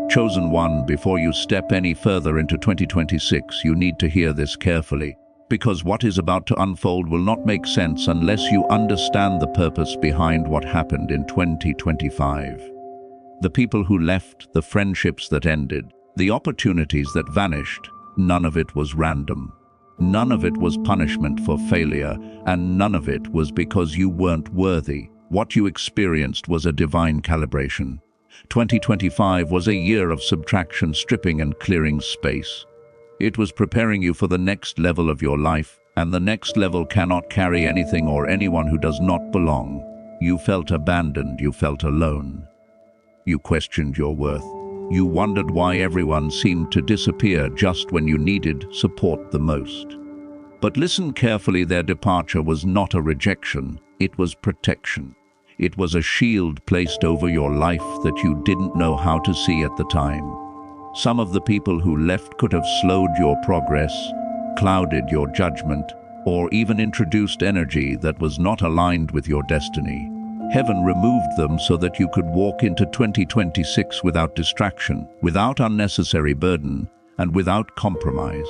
Chosen one, before you step any further into 2026, you need to hear this carefully, because what is about to unfold will not make sense unless you understand the purpose behind what happened in 2025. The people who left, the friendships that ended, the opportunities that vanished, none of it was random. None of it was punishment for failure, and none of it was because you weren't worthy. What you experienced was a divine calibration. 2025 was a year of subtraction, stripping and clearing space. It was preparing you for the next level of your life, and the next level cannot carry anything or anyone who does not belong. You felt abandoned, you felt alone. You questioned your worth. You wondered why everyone seemed to disappear just when you needed support the most. But listen carefully, their departure was not a rejection, it was protection. It was a shield placed over your life that you didn't know how to see at the time. Some of the people who left could have slowed your progress, clouded your judgment, or even introduced energy that was not aligned with your destiny. Heaven removed them so that you could walk into 2026 without distraction, without unnecessary burden, and without compromise.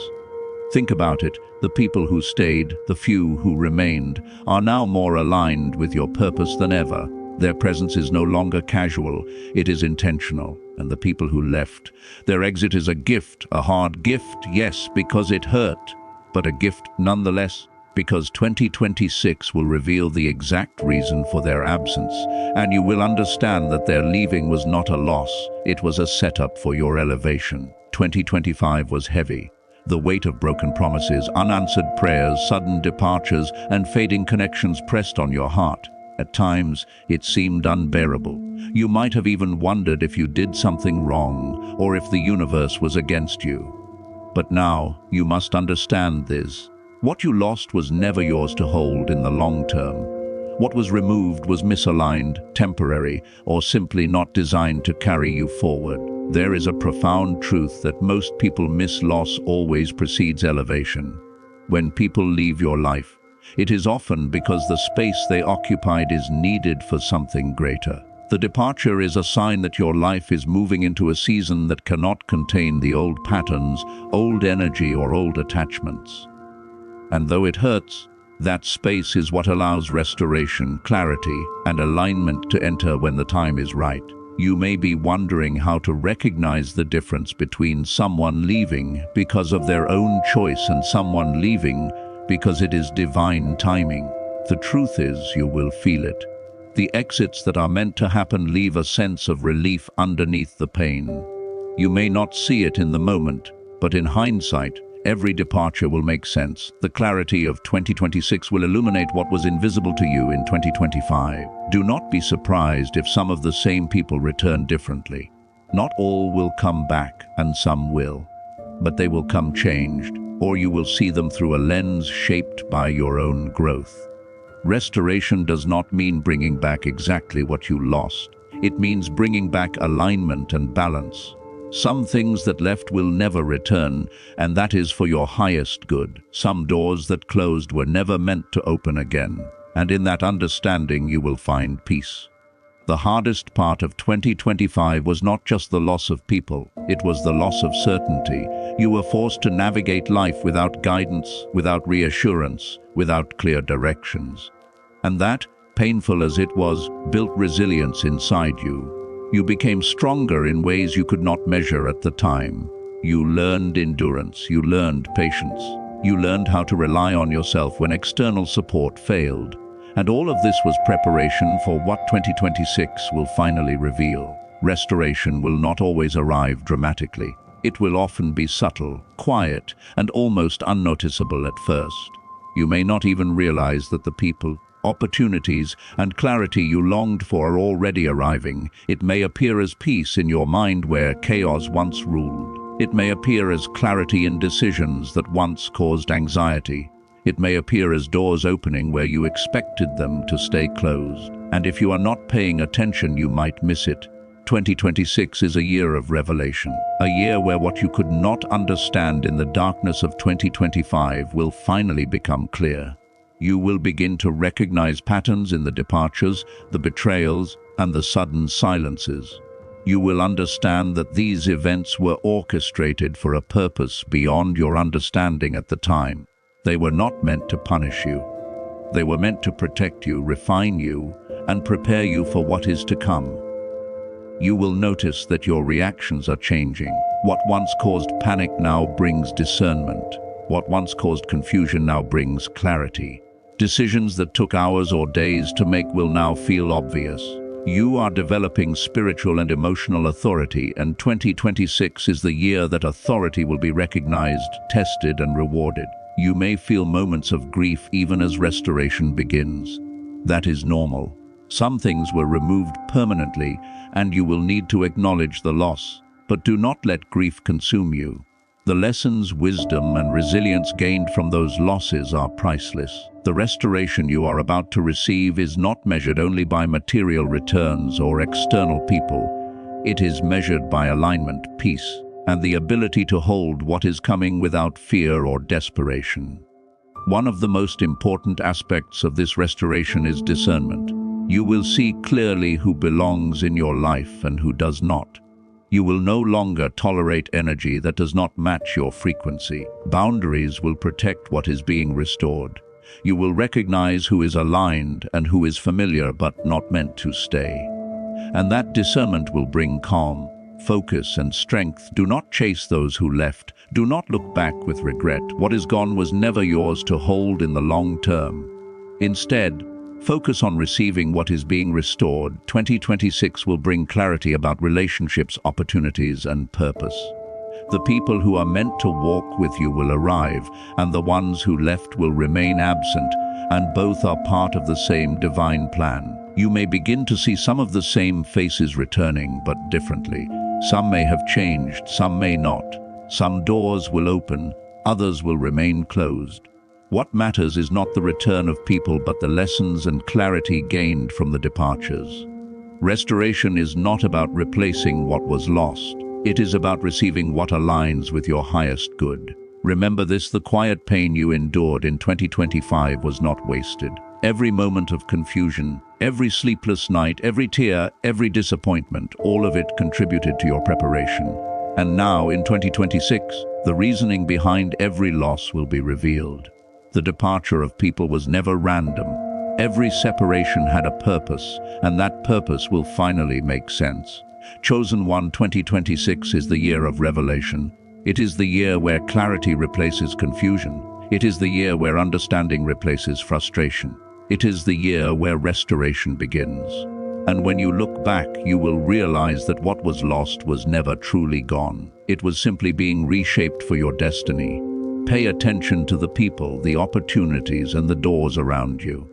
Think about it, the people who stayed, the few who remained, are now more aligned with your purpose than ever. Their presence is no longer casual, it is intentional. And the people who left, their exit is a gift, a hard gift, yes, because it hurt, but a gift nonetheless, because 2026 will reveal the exact reason for their absence, and you will understand that their leaving was not a loss, it was a setup for your elevation. 2025 was heavy. The weight of broken promises, unanswered prayers, sudden departures, and fading connections pressed on your heart. At times, it seemed unbearable. You might have even wondered if you did something wrong, or if the universe was against you. But now, you must understand this. What you lost was never yours to hold in the long term. What was removed was misaligned, temporary, or simply not designed to carry you forward. There is a profound truth that most people miss: loss always precedes elevation. When people leave your life, it is often because the space they occupied is needed for something greater. The departure is a sign that your life is moving into a season that cannot contain the old patterns, old energy, or old attachments. And though it hurts, that space is what allows restoration, clarity, and alignment to enter when the time is right. You may be wondering how to recognize the difference between someone leaving because of their own choice and someone leaving because it is divine timing. The truth is, you will feel it. The exits that are meant to happen leave a sense of relief underneath the pain. You may not see it in the moment, but in hindsight, every departure will make sense. The clarity of 2026 will illuminate what was invisible to you in 2025. Do not be surprised if some of the same people return differently. Not all will come back, and some will. But they will come changed, or you will see them through a lens shaped by your own growth. Restoration does not mean bringing back exactly what you lost. It means bringing back alignment and balance. Some things that left will never return, and that is for your highest good. Some doors that closed were never meant to open again, and in that understanding you will find peace. The hardest part of 2025 was not just the loss of people, it was the loss of certainty. You were forced to navigate life without guidance, without reassurance, without clear directions. And that, painful as it was, built resilience inside you. You became stronger in ways you could not measure at the time. You learned endurance, you learned patience, you learned how to rely on yourself when external support failed. And all of this was preparation for what 2026 will finally reveal. Restoration will not always arrive dramatically. It will often be subtle, quiet, and almost unnoticeable at first. You may not even realize that the people, opportunities, and clarity you longed for are already arriving. It may appear as peace in your mind where chaos once ruled. It may appear as clarity in decisions that once caused anxiety. It may appear as doors opening where you expected them to stay closed. And if you are not paying attention, you might miss it. 2026 is a year of revelation, a year where what you could not understand in the darkness of 2025 will finally become clear. You will begin to recognize patterns in the departures, the betrayals, and the sudden silences. You will understand that these events were orchestrated for a purpose beyond your understanding at the time. They were not meant to punish you. They were meant to protect you, refine you, and prepare you for what is to come. You will notice that your reactions are changing. What once caused panic now brings discernment. What once caused confusion now brings clarity. Decisions that took hours or days to make will now feel obvious. You are developing spiritual and emotional authority, and 2026 is the year that authority will be recognized, tested, and rewarded. You may feel moments of grief even as restoration begins. That is normal. Some things were removed permanently, and you will need to acknowledge the loss. But do not let grief consume you. The lessons, wisdom, and resilience gained from those losses are priceless. The restoration you are about to receive is not measured only by material returns or external people. It is measured by alignment, peace, and the ability to hold what is coming without fear or desperation. One of the most important aspects of this restoration is discernment. You will see clearly who belongs in your life and who does not. You will no longer tolerate energy that does not match your frequency. Boundaries will protect what is being restored. You will recognize who is aligned and who is familiar but not meant to stay. And that discernment will bring calm, focus, and strength. Do not chase those who left. Do not look back with regret. What is gone was never yours to hold in the long term. Instead, focus on receiving what is being restored. 2026 will bring clarity about relationships, opportunities, and purpose. The people who are meant to walk with you will arrive, and the ones who left will remain absent, and both are part of the same divine plan. You may begin to see some of the same faces returning, but differently. Some may have changed, some may not. Some doors will open, others will remain closed. What matters is not the return of people, but the lessons and clarity gained from the departures. Restoration is not about replacing what was lost. It is about receiving what aligns with your highest good. Remember this: the quiet pain you endured in 2025 was not wasted. Every moment of confusion, every sleepless night, every tear, every disappointment, all of it contributed to your preparation. And now, in 2026, the reasoning behind every loss will be revealed. The departure of people was never random. Every separation had a purpose, and that purpose will finally make sense. Chosen One, 2026 is the year of revelation. It is the year where clarity replaces confusion. It is the year where understanding replaces frustration. It is the year where restoration begins. And when you look back, you will realize that what was lost was never truly gone. It was simply being reshaped for your destiny. Pay attention to the people, the opportunities, and the doors around you.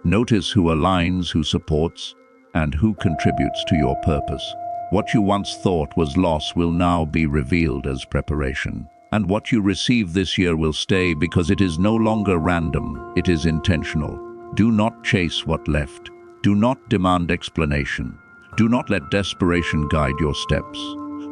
Notice who aligns, who supports, and who contributes to your purpose. What you once thought was loss will now be revealed as preparation. And what you receive this year will stay, because it is no longer random, it is intentional. Do not chase what left. Do not demand explanation. Do not let desperation guide your steps.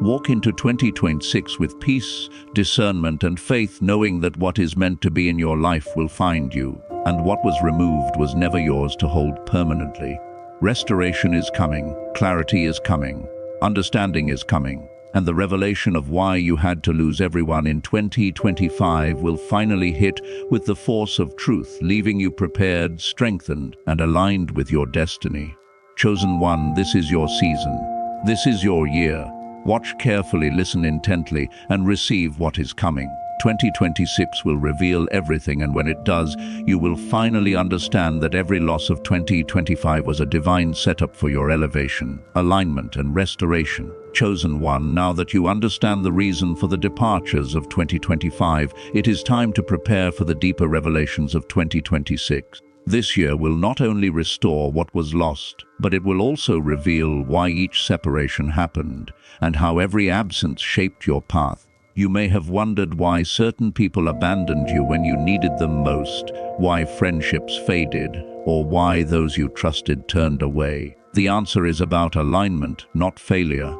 Walk into 2026 with peace, discernment, and faith, knowing that what is meant to be in your life will find you, and what was removed was never yours to hold permanently. Restoration is coming, clarity is coming, understanding is coming, and the revelation of why you had to lose everyone in 2025 will finally hit with the force of truth, leaving you prepared, strengthened, and aligned with your destiny. Chosen One, this is your season. This is your year. Watch carefully, listen intently, and receive what is coming. 2026 will reveal everything, and when it does, you will finally understand that every loss of 2025 was a divine setup for your elevation, alignment, and restoration. Chosen One, now that you understand the reason for the departures of 2025, it is time to prepare for the deeper revelations of 2026. This year will not only restore what was lost, but it will also reveal why each separation happened and how every absence shaped your path. You may have wondered why certain people abandoned you when you needed them most, why friendships faded, or why those you trusted turned away. The answer is about alignment, not failure.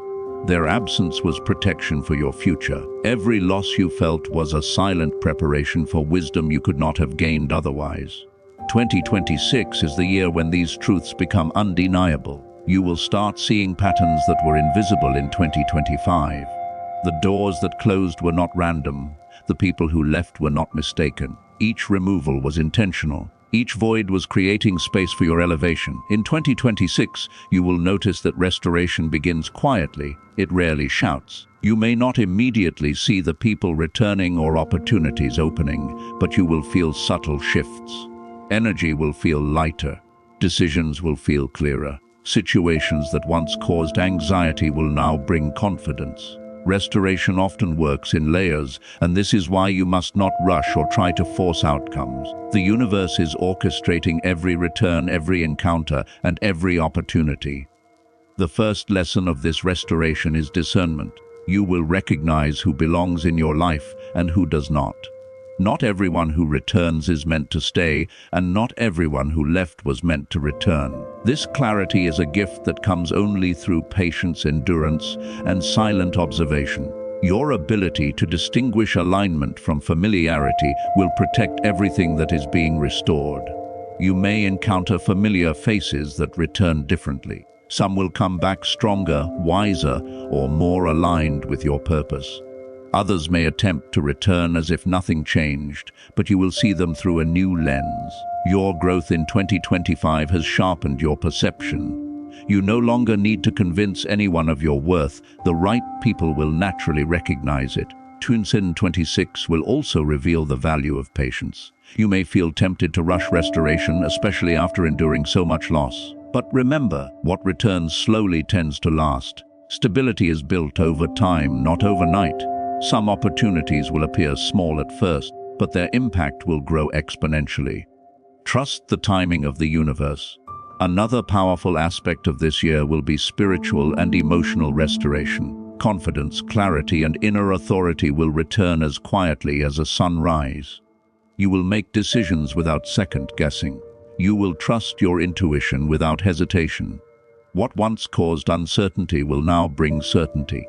Their absence was protection for your future. Every loss you felt was a silent preparation for wisdom you could not have gained otherwise. 2026 is the year when these truths become undeniable. You will start seeing patterns that were invisible in 2025. The doors that closed were not random. The people who left were not mistaken. Each removal was intentional. Each void was creating space for your elevation. In 2026, you will notice that restoration begins quietly. It rarely shouts. You may not immediately see the people returning or opportunities opening, but you will feel subtle shifts. Energy will feel lighter. Decisions will feel clearer. Situations that once caused anxiety will now bring confidence. Restoration often works in layers, and this is why you must not rush or try to force outcomes. The universe is orchestrating every return, every encounter, and every opportunity. The first lesson of this restoration is discernment. You will recognize who belongs in your life and who does not. Not everyone who returns is meant to stay, and not everyone who left was meant to return. This clarity is a gift that comes only through patience, endurance, and silent observation. Your ability to distinguish alignment from familiarity will protect everything that is being restored. You may encounter familiar faces that return differently. Some will come back stronger, wiser, or more aligned with your purpose. Others may attempt to return as if nothing changed, but you will see them through a new lens. Your growth in 2025 has sharpened your perception. You no longer need to convince anyone of your worth. The right people will naturally recognize it. 2026 will also reveal the value of patience. You may feel tempted to rush restoration, especially after enduring so much loss. But remember, what returns slowly tends to last. Stability is built over time, not overnight. Some opportunities will appear small at first, but their impact will grow exponentially. Trust the timing of the universe. Another powerful aspect of this year will be spiritual and emotional restoration. Confidence, clarity, and inner authority will return as quietly as a sunrise. You will make decisions without second guessing. You will trust your intuition without hesitation. What once caused uncertainty will now bring certainty.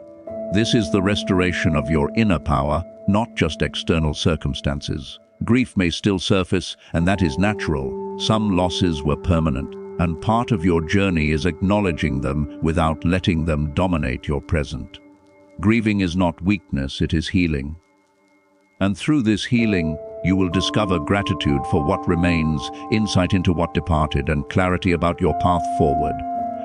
This is the restoration of your inner power, not just external circumstances. Grief may still surface, and that is natural. Some losses were permanent, and part of your journey is acknowledging them without letting them dominate your present. Grieving is not weakness, it is healing. And through this healing, you will discover gratitude for what remains, insight into what departed, and clarity about your path forward.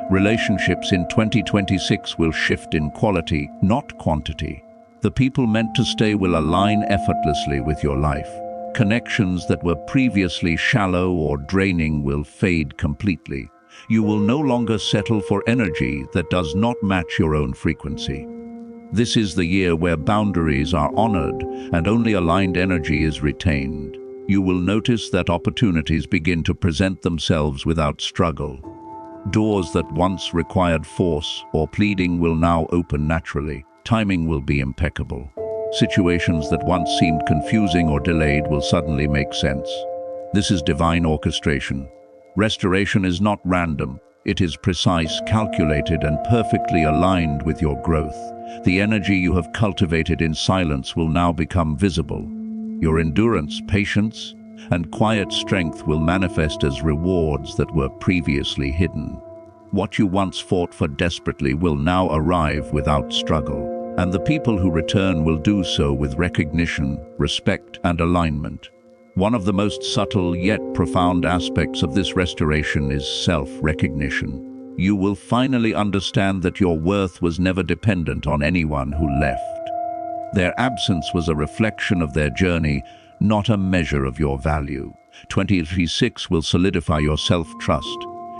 Relationships in 2026 will shift in quality, not quantity. The people meant to stay will align effortlessly with your life. Connections that were previously shallow or draining will fade completely. You will no longer settle for energy that does not match your own frequency. This is the year where boundaries are honored and only aligned energy is retained. You will notice that opportunities begin to present themselves without struggle. Doors that once required force or pleading will now open naturally. Timing will be impeccable. Situations that once seemed confusing or delayed will suddenly make sense. This is divine orchestration. Restoration is not random. It is precise, calculated, and perfectly aligned with your growth. The energy you have cultivated in silence will now become visible. Your endurance, patience, and quiet strength will manifest as rewards that were previously hidden. What you once fought for desperately will now arrive without struggle, and the people who return will do so with recognition, respect, and alignment. One of the most subtle yet profound aspects of this restoration is self-recognition. You will finally understand that your worth was never dependent on anyone who left. Their absence was a reflection of their journey, not a measure of your value. 2026 will solidify your self-trust.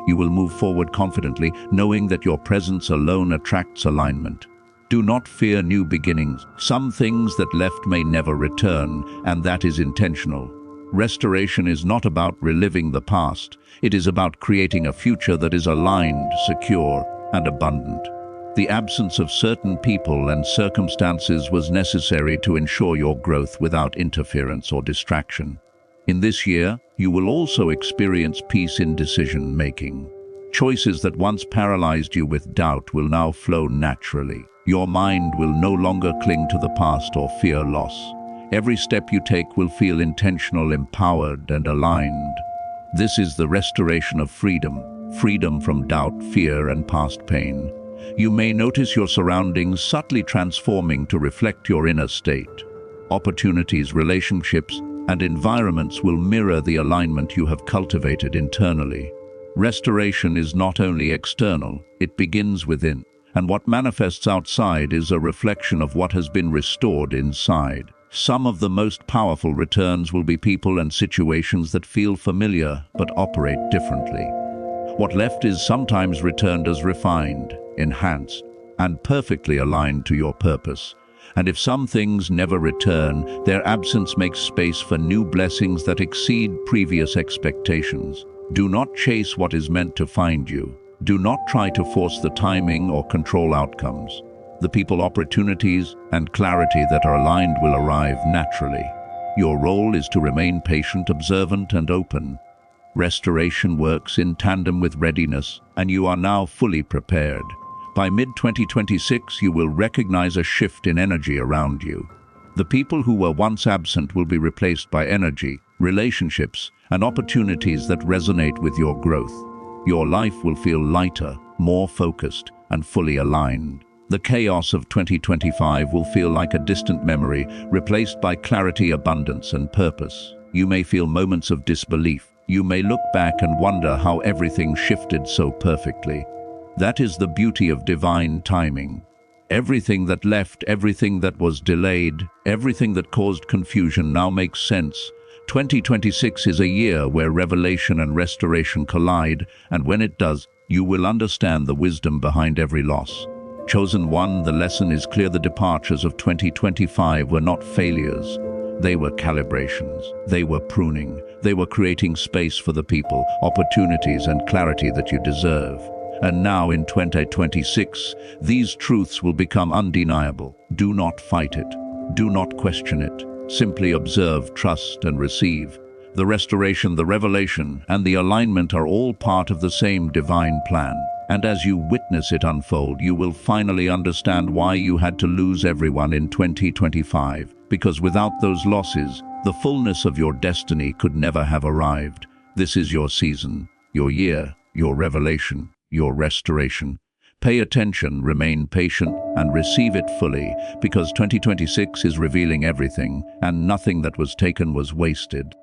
You will move forward confidently, knowing that your presence alone attracts alignment. Do not fear new beginnings. Some things that left may never return, and that is intentional. Restoration is not about reliving the past. It is about creating a future that is aligned, secure, and abundant. The absence of certain people and circumstances was necessary to ensure your growth without interference or distraction. In this year, you will also experience peace in decision-making. Choices that once paralyzed you with doubt will now flow naturally. Your mind will no longer cling to the past or fear loss. Every step you take will feel intentional, empowered, and aligned. This is the restoration of freedom. freedom from doubt, fear, and past pain. You may notice your surroundings subtly transforming to reflect your inner state. Opportunities, relationships, and environments will mirror the alignment you have cultivated internally. Restoration is not only external, it begins within, and what manifests outside is a reflection of what has been restored inside. Some of the most powerful returns will be people and situations that feel familiar but operate differently. What left is sometimes returned as refined, enhanced, and perfectly aligned to your purpose. And if some things never return, their absence makes space for new blessings that exceed previous expectations. Do not chase what is meant to find you. Do not try to force the timing or control outcomes. The people, opportunities, and clarity that are aligned will arrive naturally. Your role is to remain patient, observant, and open. Restoration works in tandem with readiness, and you are now fully prepared. By mid-2026, you will recognize a shift in energy around you. The people who were once absent will be replaced by energy, relationships, and opportunities that resonate with your growth. Your life will feel lighter, more focused, and fully aligned. The chaos of 2025 will feel like a distant memory, replaced by clarity, abundance, and purpose. You may feel moments of disbelief. You may look back and wonder how everything shifted so perfectly. That is the beauty of divine timing. Everything that left, everything that was delayed, everything that caused confusion now makes sense. 2026 is a year where revelation and restoration collide, and when it does, you will understand the wisdom behind every loss. Chosen one, the lesson is clear. The departures of 2025 were not failures. They were calibrations. They were pruning. They were creating space for the people, opportunities, and clarity that you deserve. And now in 2026, these truths will become undeniable. Do not fight it. Do not question it. Simply observe, trust, and receive. The restoration, the revelation, and the alignment are all part of the same divine plan. And as you witness it unfold, you will finally understand why you had to lose everyone in 2025. Because without those losses, the fullness of your destiny could never have arrived. This is your season, your year, your revelation, your restoration. Pay attention, remain patient, and receive it fully, because 2026 is revealing everything, and nothing that was taken was wasted.